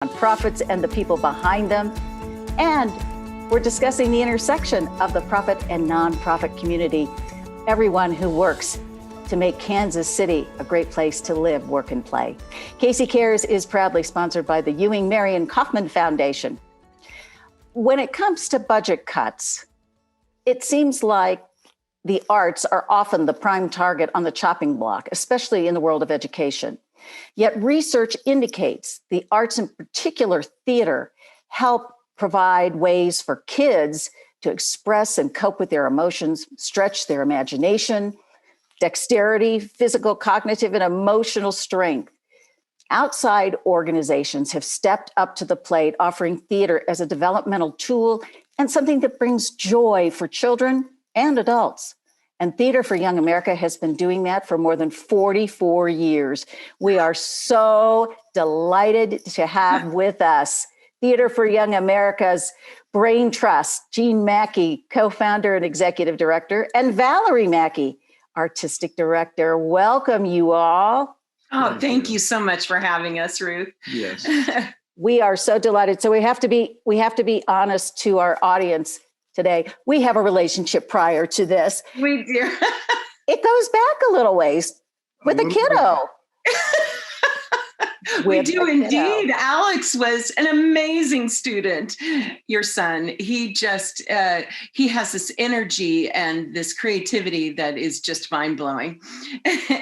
nonprofits and the people behind them. And we're discussing the intersection of the profit and nonprofit community, everyone who works to make Kansas City a great place to live, work, and play. Casey Cares is proudly sponsored by the Ewing Marion Kauffman Foundation. When it comes to budget cuts, it seems like the arts are often the prime target on the chopping block, especially in the world of education. Yet research indicates the arts, in particular theater, help provide ways for kids to express and cope with their emotions, stretch their imagination, dexterity, physical, cognitive, and emotional strength. Outside organizations have stepped up to the plate, offering theater as a developmental tool and something that brings joy for children and adults. And Theater for Young America has been doing that for more than 44 years. We are so delighted to have with us Theater for Young America's Brain Trust, Jean Mackey, co-founder and executive director, and Valerie Mackey, artistic director. Welcome, you all. Oh, thank you so much for having us, Ruth. Yes. We are so delighted. So we have to be honest to our audience today. We have a relationship prior to this. We do. It goes back a little ways with a kiddo. We do indeed. Alex was an amazing student, your son. He just, he has this energy and this creativity that is just mind-blowing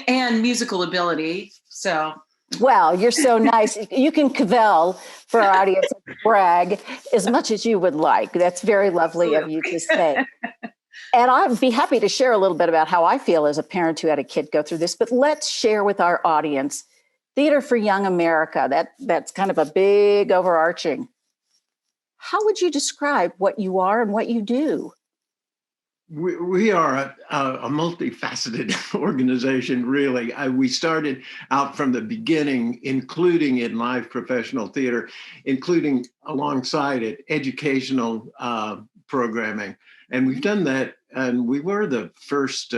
and musical ability. So. Well, you're so nice. You can cavell for our audience, brag as much as you would like. That's very lovely of you to say. And I'd be happy to share a little bit about how I feel as a parent who had a kid go through this, but let's share with our audience Theater for Young America. That's kind of a big overarching. How would you describe what you are and what you do? We are a multifaceted organization, really. We started out from the beginning, including in live professional theater, including alongside it, educational programming. And we've done that, and we were the first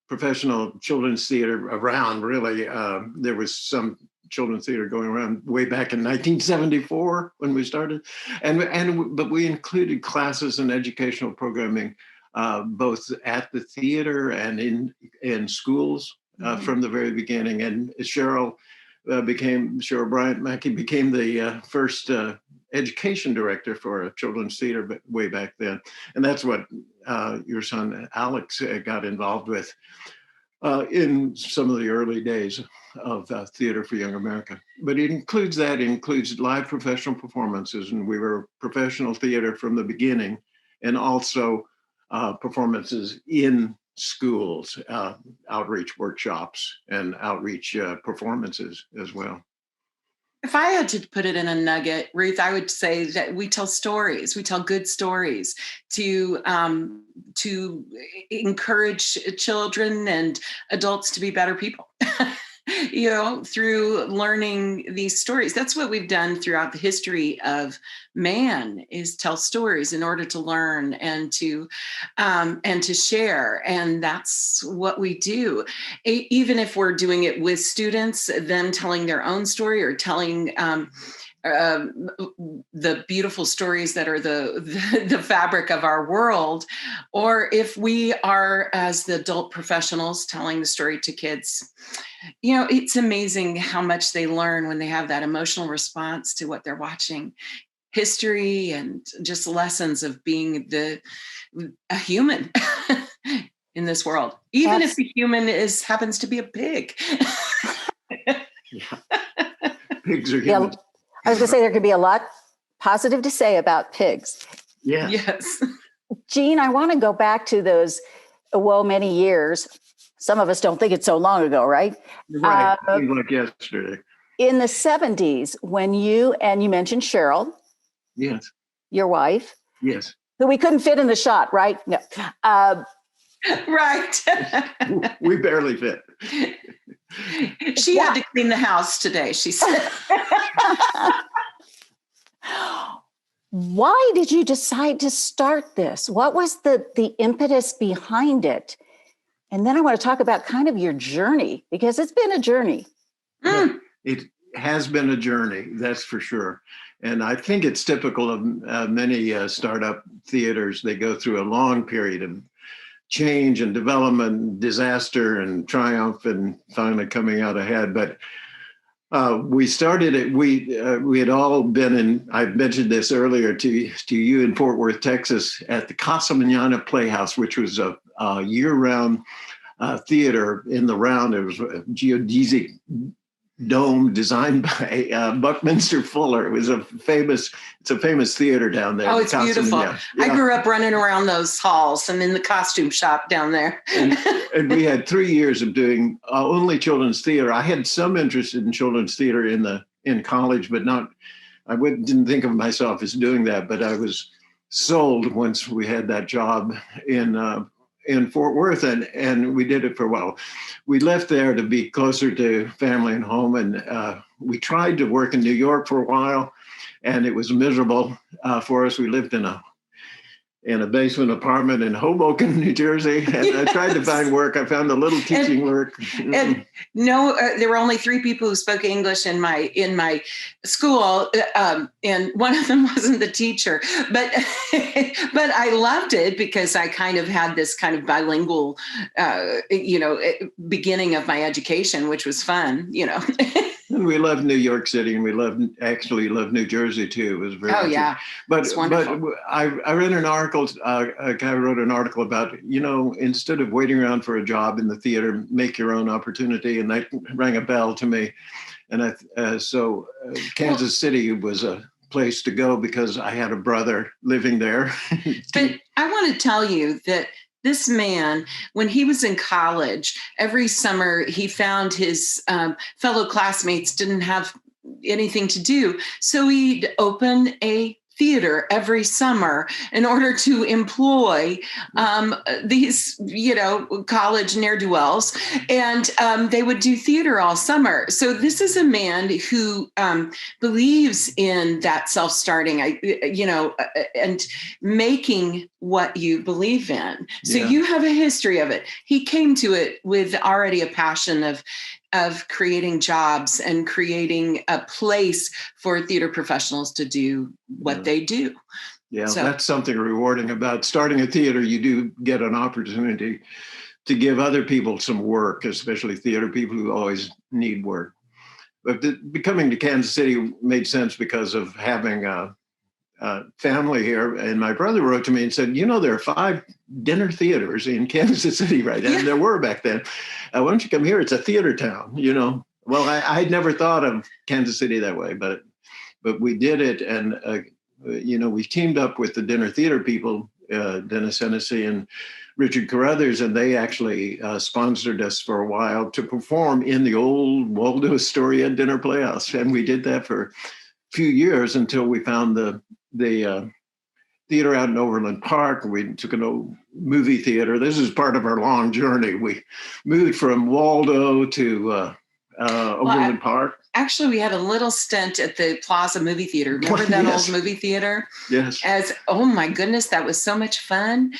professional children's theater around, really. There was some children's theater going around way back in 1974 when we started. But we included classes and educational programming both at the theater and in schools from the very beginning. And Cheryl Bryant Mackey became the first education director for a children's theater way back then. And that's what your son Alex got involved with in some of the early days of Theater for Young America. But it includes live professional performances. And we were professional theater from the beginning, and also performances in schools, outreach workshops, and outreach performances as well. If I had to put it in a nugget, Ruth, I would say that we tell stories. We tell good stories to encourage children and adults to be better people. Through learning these stories. That's what we've done throughout the history of man, is tell stories in order to learn and to share. And that's what we do. Even if we're doing it with students, them telling their own story or telling the beautiful stories that are the fabric of our world, or if we are, as the adult professionals, telling the story to kids. It's amazing how much they learn when they have that emotional response to what they're watching. History and just lessons of being a human in this world, even if the human happens to be a pig. Pigs are humans. Yeah, I was going to say there could be a lot positive to say about pigs. Yeah. Yes. Jean, I want to go back to those many years. Some of us don't think it's so long ago, right? Right. Seems like yesterday. In the 70s, when you mentioned Cheryl. Yes. Your wife. Yes. Who we couldn't fit in the shot, right? No. Right. We barely fit. She had to clean the house today, she said. Why did you decide to start this? What was the impetus behind it? And then I want to talk about kind of your journey, because it's been a journey. Yeah, has been a journey, that's for sure. And I think it's typical of many startup theaters. They go through a long period of change and development, disaster and triumph, and finally coming out ahead. But we started it. We had all been in. I mentioned this earlier to you in Fort Worth, Texas, at the Casa Manana Playhouse, which was a year-round theater in the round. It was a geodesic dome designed by Buckminster Fuller. It's a famous theater down there. Oh, it's beautiful. Yeah. I grew up running around those halls and in the costume shop down there. and we had 3 years of doing only children's theater. I had some interest in children's theater in college, but not. Didn't think of myself as doing that. But I was sold once we had that job in Fort Worth, and we did it for a while. We left there to be closer to family and home, and we tried to work in New York for a while, and it was miserable for us. We lived in a basement apartment in Hoboken, New Jersey, and I tried to find work. I found a little teaching work. And no, there were only 3 people who spoke English in my school, and one of them wasn't the teacher. But but I loved it because I kind of had this kind of bilingual, beginning of my education, which was fun, And we loved New York City, and we loved New Jersey too. It was very. Oh yeah, but wonderful. I read an article. A guy wrote an article about instead of waiting around for a job in the theater, make your own opportunity, and that rang a bell to me. And so Kansas City was a place to go because I had a brother living there. But I want to tell you that this man, when he was in college, every summer he found his fellow classmates didn't have anything to do. So he'd open a theater every summer in order to employ these, college ne'er-do-wells, and they would do theater all summer. So this is a man who believes in that self-starting, and making what you believe in. So you have a history of it. He came to it with already a passion of creating jobs and creating a place for theater professionals to do what they do. Yeah, so that's something rewarding about starting a theater. You do get an opportunity to give other people some work, especially theater people who always need work. But coming to Kansas City made sense because of having family here. And my brother wrote to me and said, there are 5 dinner theaters in Kansas City right now. And there were back then. Why don't you come here? It's a theater town, Well, I had never thought of Kansas City that way, but we did it. And, we teamed up with the dinner theater people, Dennis Hennessy and Richard Carruthers, and they actually sponsored us for a while to perform in the old Waldo Astoria Dinner Playhouse. And we did that for a few years until we found the theater out in Overland Park. We took an old movie theater. This is part of our long journey. We moved from Waldo to Overland Park. Actually, we had a little stint at the Plaza Movie Theater. Remember that old movie theater? Yes. Oh my goodness, that was so much fun.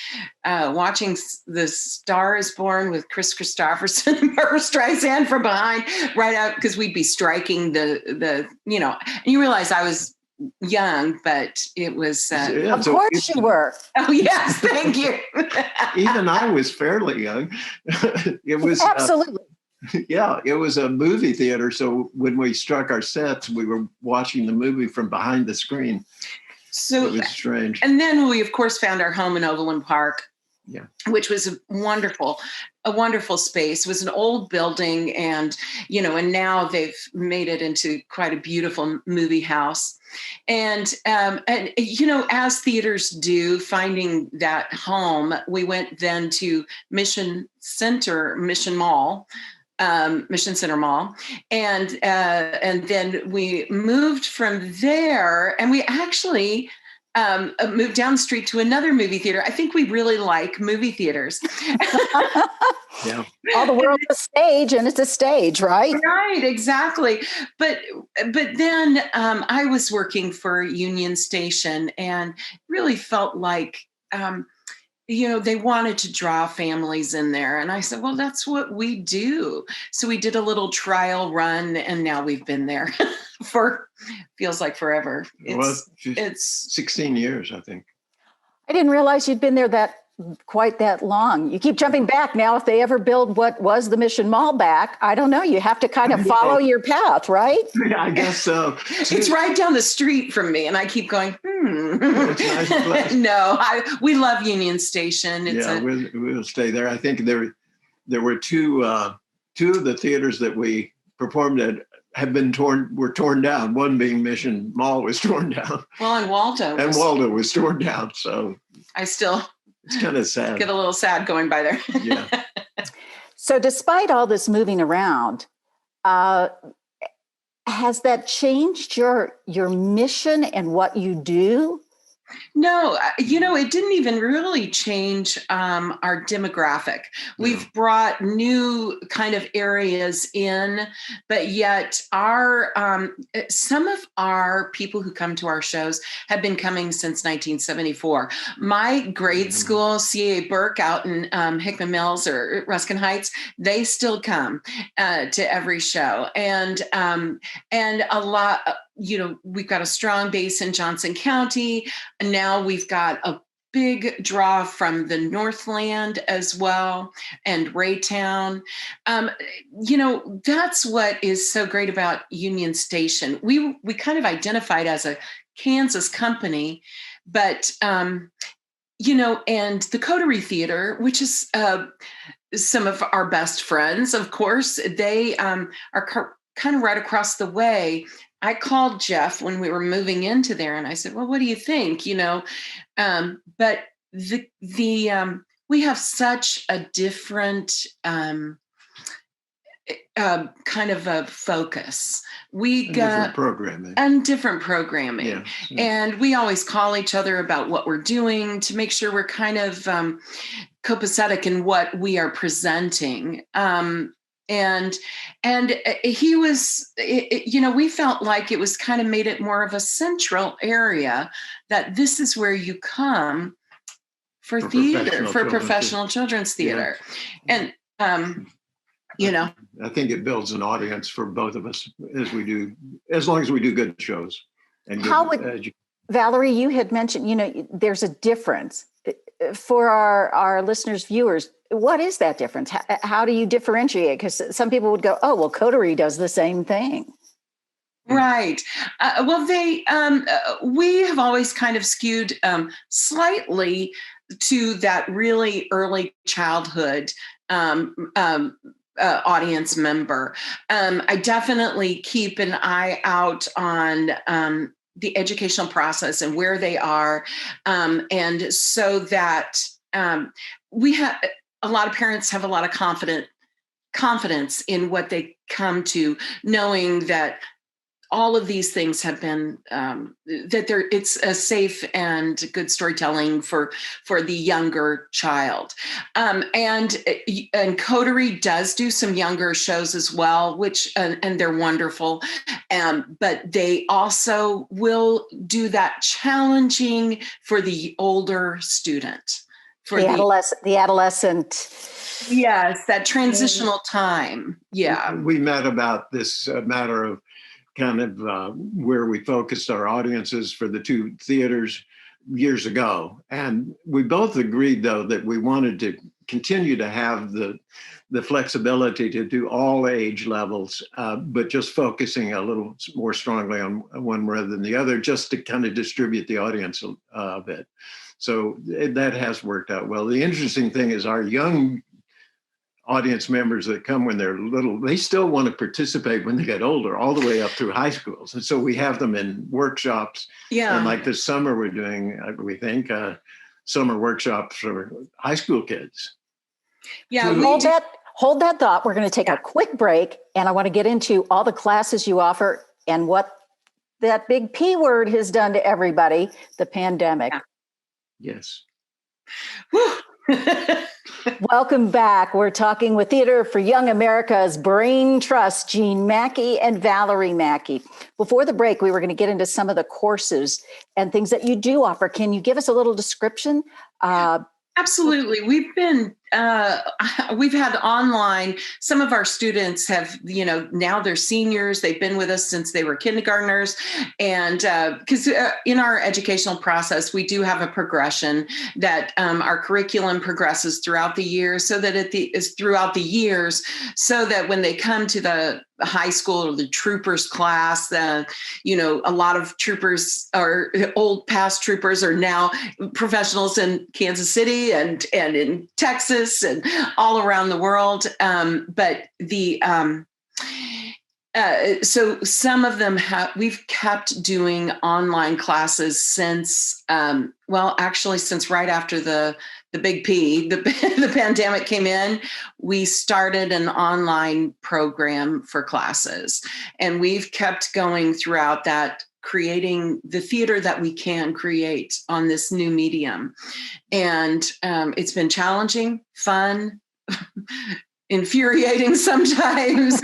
Watching The Star is Born with Chris Christopherson and Barbra Streisand from behind, right out, because we'd be striking the and you realize I was young, but it was. Of course you were. Oh yes, thank you. Even I was fairly young. It was absolutely. It was a movie theater. So when we struck our sets, we were watching the movie from behind the screen. So it was strange. And then we, of course, found our home in Overland Park. Yeah. Which was a wonderful space. It was an old building, and now they've made it into quite a beautiful movie house. And as theaters do, finding that home, we went then to Mission Center Mall, and then we moved from there, and we actually moved down the street to another movie theater. I think we really like movie theaters. Yeah. All the world's a stage, and it's a stage, right? Right, exactly. But then I was working for Union Station and really felt like they wanted to draw families in there. And I said, well, that's what we do. So we did a little trial run, and now we've been there for, feels like forever. It's 16 years, I think. I didn't realize you'd been there quite that long. You keep jumping back. Now, if they ever build what was the Mission Mall back, I don't know. You have to kind of follow your path, right? Yeah, I guess so. It's right down the street from me, and I keep going, It's a nice place. No, we love Union Station. We'll stay there. I think there were two of the theaters that we performed at were torn down. One being Mission Mall was torn down. Well, and Waldo was torn down. So it's kind of sad. Get a little sad going by there. Yeah. So despite all this moving around, has that changed your mission and what you do? No, it didn't even really change our demographic. We've brought new kind of areas in, but yet some of our people who come to our shows have been coming since 1974. My grade school, C.A. Burke out in Hickman Mills or Ruskin Heights, they still come to every show. And a lot, we've got a strong base in Johnson County. And now we've got a big draw from the Northland as well, and Raytown. That's what is so great about Union Station. We kind of identified as a Kansas company, but, and the Coterie Theater, which is some of our best friends, of course, they are kind of right across the way. I called Jeff when we were moving into there, and I said, well, what do you think? But we have such a different kind of a focus. We got different programming. Yeah. And we always call each other about what we're doing to make sure we're kind of copacetic in what we are presenting. And he was, we felt like it was kind of made it more of a central area, that this is where you come for theater, for professional children's theater. Yeah. And, I think it builds an audience for both of us as long as we do good shows. And Valerie, you had mentioned, there's a difference for our listeners, viewers. What is that difference? How do you differentiate? Because some people would go, oh, well, Coterie does the same thing. Right. Well, we have always kind of skewed slightly to that really early childhood audience member. I definitely keep an eye out on the educational process and where they are. And so that we have... A lot of parents have a lot of confidence in what they come to, knowing that all of these things have been it's a safe and good storytelling for the younger child. And Coterie does do some younger shows as well, which and they're wonderful. But they also will do that challenging for the older student. For the adolescent. Yes, that transitional time. Yeah. We met about this matter of kind of where we focused our audiences for the two theaters years ago. And we both agreed, though, that we wanted to continue to have the flexibility to do all age levels, but just focusing a little more strongly on one rather than the other, just to kind of distribute the audience a bit. So that has worked out well. The interesting thing is our young audience members that come when they're little, they still want to participate when they get older, all the way up through high schools. And so we have them in workshops. Yeah. And like this summer, we're doing, we think, summer workshops for high school kids. Yeah. Hold that thought. We're going to take a quick break, and I want to get into all the classes you offer and what that big P word has done to everybody, the pandemic. Yeah. Yes. Welcome back. We're talking with Theater for Young America's Brain Trust, Jean Mackey and Valerie Mackey. Before the break, we were going to get into some of the courses and things that you do offer. Can you give us a little description? Absolutely. We've had online, some of our students have, now they're seniors. They've been with us since they were kindergartners. And because in our educational process, we do have a progression that our curriculum progresses throughout the year so that throughout the years, so that when they come to the high school or the troopers class, a lot of troopers or old past troopers are now professionals in Kansas City and in Texas and all around the world. So some of them we've kept doing online classes since, since right after the big P, the pandemic came in. We started an online program for classes, and we've kept going throughout that, creating the theater that we can create on this new medium. And it's been challenging, fun, infuriating sometimes.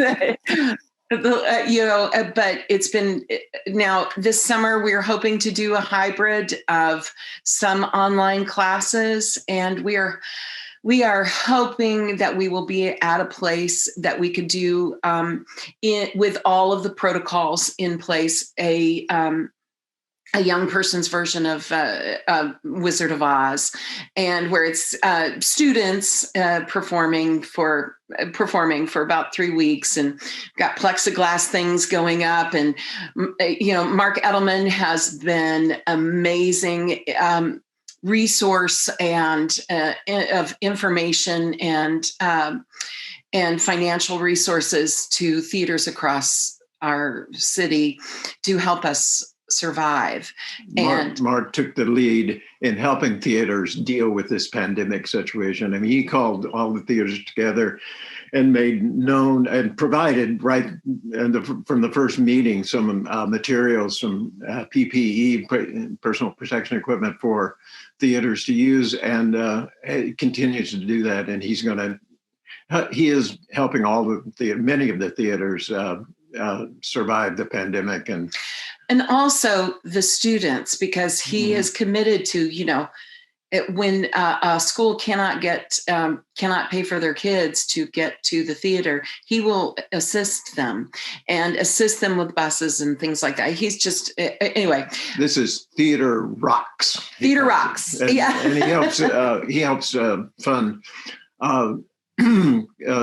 But it's been, now this summer we're hoping to do a hybrid of some online classes, and we are hoping that we will be at a place that we could do with all of the protocols in place, a young person's version of Wizard of Oz, and where it's students performing for about 3 weeks, and got plexiglass things going up. And, Mark Edelman has been amazing resource and of information and financial resources to theaters across our city to help us survive. And Mark took the lead in helping theaters deal with this pandemic situation. I mean, he called all the theaters together and made known and provided from the first meeting some materials, some PPE, personal protection equipment for theaters to use, and he continues to do that. And he is helping many of the theaters survive the pandemic, and also the students, because he is committed to, when a school cannot pay for their kids to get to the theater, he will assist them with buses and things like that. He's just, anyway. This is Theater Rocks. Theater Rocks, yeah. And he helps fund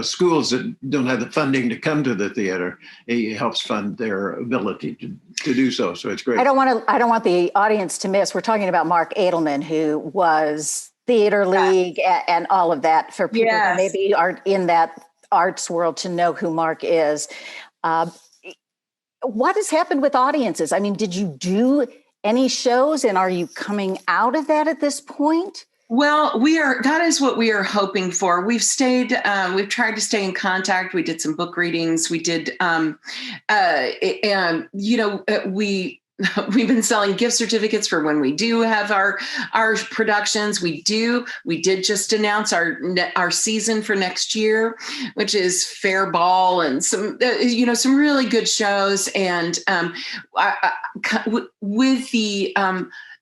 schools that don't have the funding to come to the theater. He helps fund their ability to do so. So it's great. I don't want the audience to miss. We're talking about Mark Edelman, who was Theater League and all of that, for people who maybe aren't in that arts world to know who Mark is. What has happened with audiences? I mean, did you do any shows, and are you coming out of that at this point? Well, that is what we are hoping for. We've tried to stay in contact. We did some book readings. We did, we've been selling gift certificates for when we do have our productions. We did just announce our season for next year, which is Fair Ball and some really good shows. And with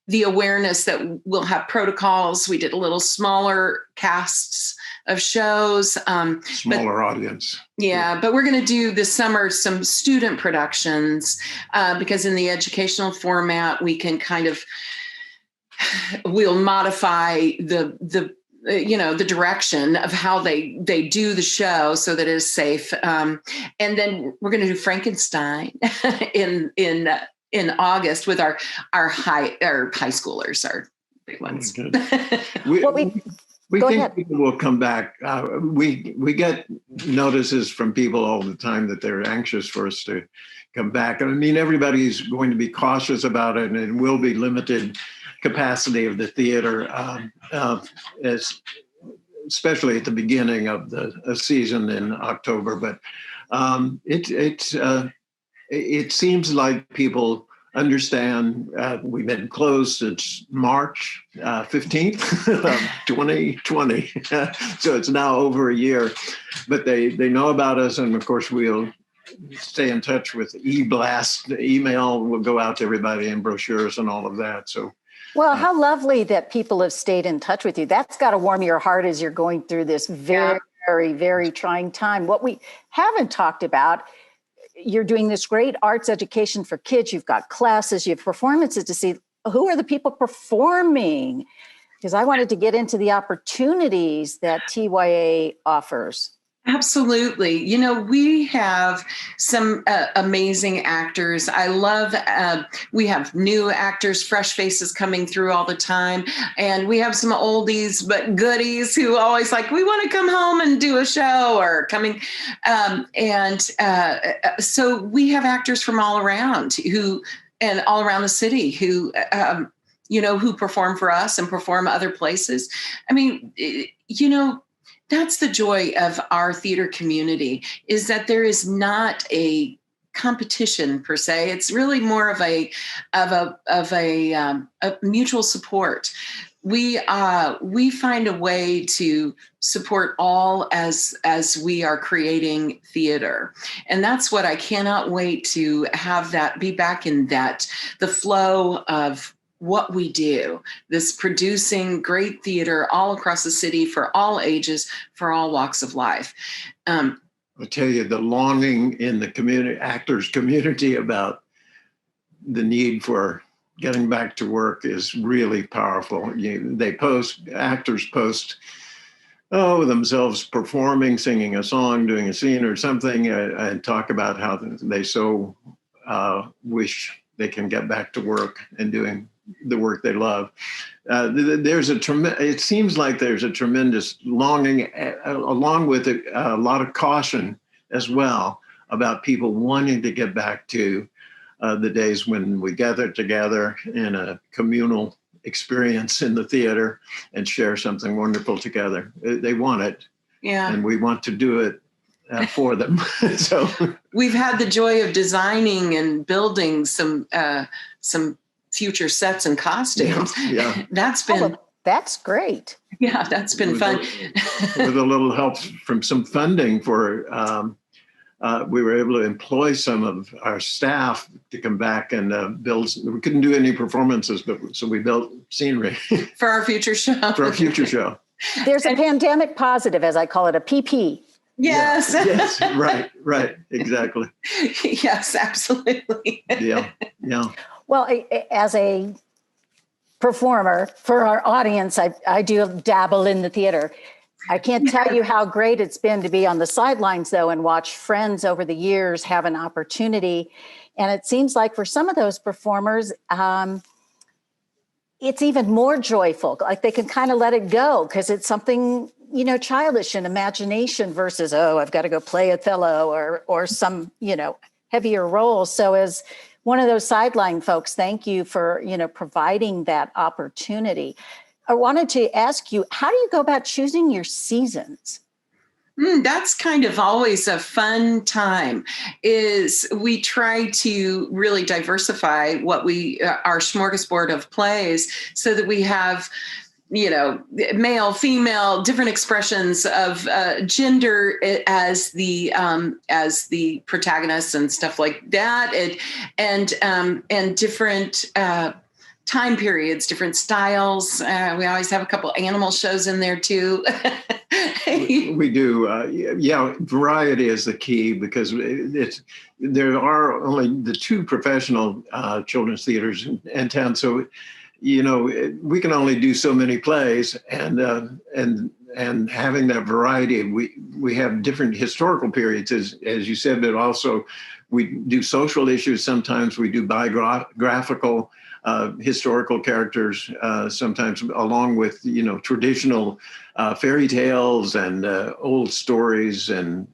the awareness that we'll have protocols, we did a little smaller casts of shows. Smaller audience. Yeah, but we're going to do this summer some student productions because in the educational format, we can we'll modify the direction of how they do the show so that it is safe. And then we're going to do Frankenstein in August with our high schoolers, our big ones. We think people will come back. We get notices from people all the time that they're anxious for us to come back. I mean, everybody's going to be cautious about it, and it will be limited capacity of the theater, especially at the beginning of the season in October. But it seems like people understand. We've been closed since March 15th of 2020. So it's now over a year, but they know about us. And of course, we'll stay in touch with e-blast. Email will go out to everybody, and brochures and all of that. So Well, how lovely that people have stayed in touch with you. That's got to warm your heart as you're going through this very, very trying time. What we haven't talked about, you're doing this great arts education for kids. You've got classes, you have performances to see. Who are the people performing? Because I wanted to get into the opportunities that TYA offers. Absolutely. You know, we have some amazing actors. I love, we have new actors, fresh faces coming through all the time. And we have some oldies but goodies who always like, we want to come home and do a show or coming. So we have actors from all around and all around the city who, who perform for us and perform other places. I mean, that's the joy of our theater community, is that there is not a competition per se. It's really more of a mutual support. We find a way to support all as we are creating theater, and that's what I cannot wait to have that be back in the flow of what we do, this producing great theater all across the city for all ages, for all walks of life. I'll tell you, the longing in the community, actors community, about the need for getting back to work is really powerful. Actors post, themselves performing, singing a song, doing a scene or something, and talk about how they so wish they can get back to work and doing the work they love. It seems like there's a tremendous longing, along with a lot of caution as well, about people wanting to get back to the days when we gather together in a communal experience in the theater and share something wonderful together. They want it. Yeah. And we want to do it for them. So we've had the joy of designing and building some future sets and costumes. Yeah. That's great. Yeah, that's been fun. With a little help from some funding for, we were able to employ some of our staff to come back and build. We couldn't do any performances, so we built scenery. For our future show. For our future show. There's a pandemic positive, as I call it, a PP. Yes. Yeah. Yes, right, exactly. Yes, absolutely. Yeah. Well, as a performer for our audience, I do dabble in the theater. I can't tell you how great it's been to be on the sidelines, though, and watch friends over the years have an opportunity. And it seems like for some of those performers, it's even more joyful. Like they can kind of let it go because it's something, childish and imagination versus, I've got to go play Othello or some, heavier role. So as one of those sideline folks, thank you for, providing that opportunity. I wanted to ask you, how do you go about choosing your seasons? That's kind of always a fun time. Is we try to really diversify our smorgasbord of plays so that we have, male, female, different expressions of gender as the protagonists and stuff like that, and different time periods, different styles. We always have a couple animal shows in there too. We do. Variety is the key, because there are only the two professional children's theaters in town. So, we can only do so many plays, and having that variety, we have different historical periods, as you said, but also we do social issues. Sometimes we do biographical historical characters, sometimes along with, traditional fairy tales and old stories, and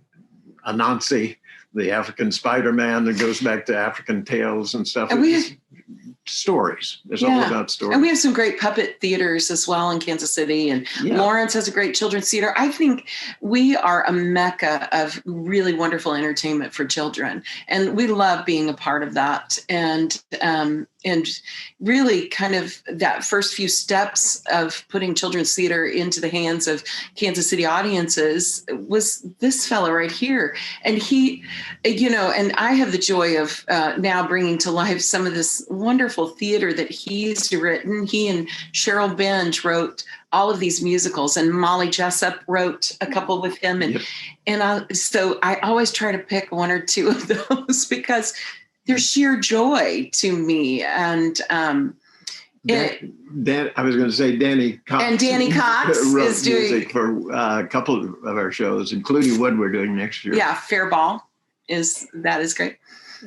Anansi, the African Spider-Man that goes back to African tales and stuff. And stories. It's all about stories. And we have some great puppet theaters as well in Kansas City, and Lawrence has a great children's theater. I think we are a mecca of really wonderful entertainment for children, and we love being a part of that. And and really kind of that first few steps of putting children's theater into the hands of Kansas City audiences was this fellow right here. And he, and I have the joy of now bringing to life some of this wonderful theater that he's written. He and Cheryl Benj wrote all of these musicals, and Molly Jessup wrote a couple with him. So I always try to pick one or two of those because they're sheer joy to me. And I was going to say Danny Cox. And Danny Cox wrote is doing music for a couple of our shows, including one we're doing next year. Yeah, Fair Ball is great.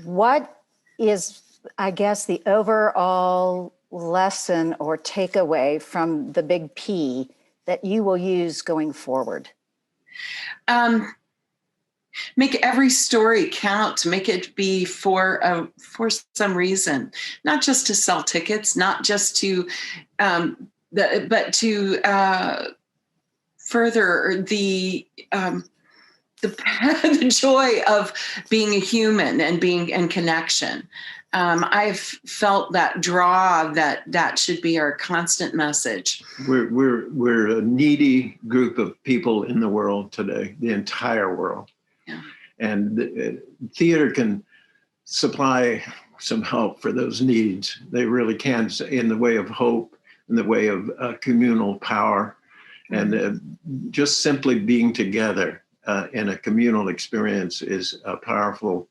What is, I guess, the overall lesson or takeaway from the Big P that you will use going forward? Make every story count. Make it be for some reason, not just to sell tickets, not just to, but to further the joy of being a human and connection. I've felt that draw that should be our constant message. We're a needy group of people in the world today, the entire world. Yeah. And theater can supply some help for those needs. They really can, in the way of hope, in the way of communal power, and just simply being together in a communal experience is a powerful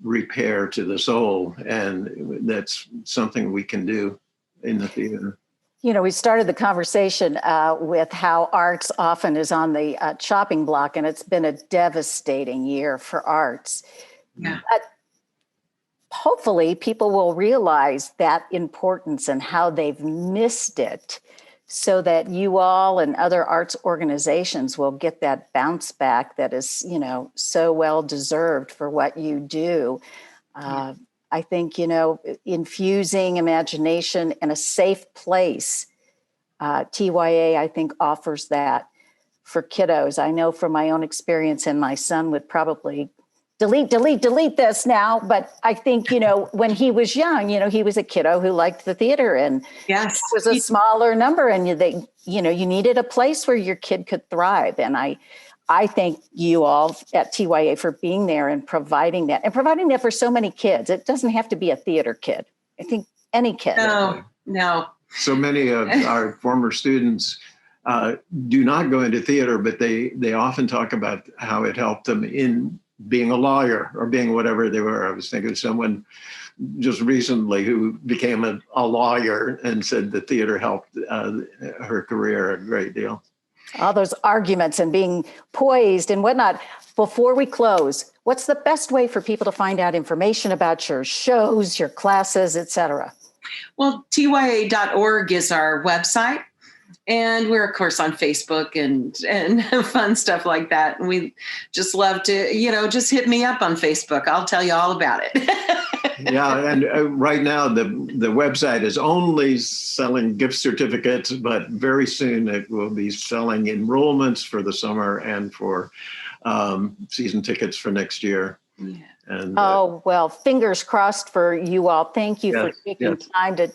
repair to the soul. And that's something we can do in the theater. We started the conversation with how arts often is on the chopping block, and it's been a devastating year for arts. Yeah. But hopefully people will realize that importance and how they've missed it, so that you all and other arts organizations will get that bounce back that is, so well deserved for what you do. I think, infusing imagination in a safe place, TYA, I think, offers that for kiddos. I know from my own experience, and my son would probably delete this now. But I think, when he was young, he was a kiddo who liked the theater, and yes, it was a smaller number, and you needed a place where your kid could thrive. And I thank you all at TYA for being there and providing that for so many kids. It doesn't have to be a theater kid. I think any kid. No. So many of our former students do not go into theater, but they often talk about how it helped them in being a lawyer or being whatever they were. I was thinking of someone just recently who became a lawyer and said the theater helped her career a great deal. All those arguments and being poised and whatnot. Before we close, what's the best way for people to find out information about your shows, your classes, et cetera? Well, TYA.org is our website. And we're, of course, on Facebook and fun stuff like that. And we just love to, just hit me up on Facebook. I'll tell you all about it. Yeah, and right now the website is only selling gift certificates, but very soon it will be selling enrollments for the summer and for season tickets for next year. Yeah. And well, fingers crossed for you all. Thank you for taking time to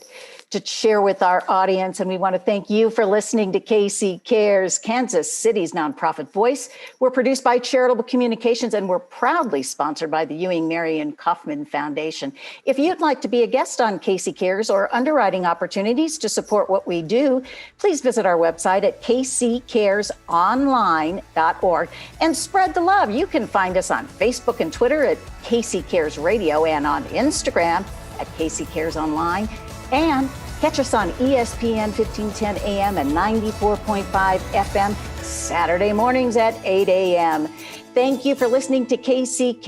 share with our audience. And we want to thank you for listening to KC Cares, Kansas City's nonprofit voice. We're produced by Charitable Communications, and we're proudly sponsored by the Ewing Marion Kaufman Foundation. If you'd like to be a guest on KC Cares or underwriting opportunities to support what we do, please visit our website at kccaresonline.org and spread the love. You can find us on Facebook and Twitter at KC Cares Radio, and on Instagram at KC Cares Online. And catch us on ESPN 1510 AM and 94.5 FM Saturday mornings at 8 a.m. Thank you for listening to KC Cares.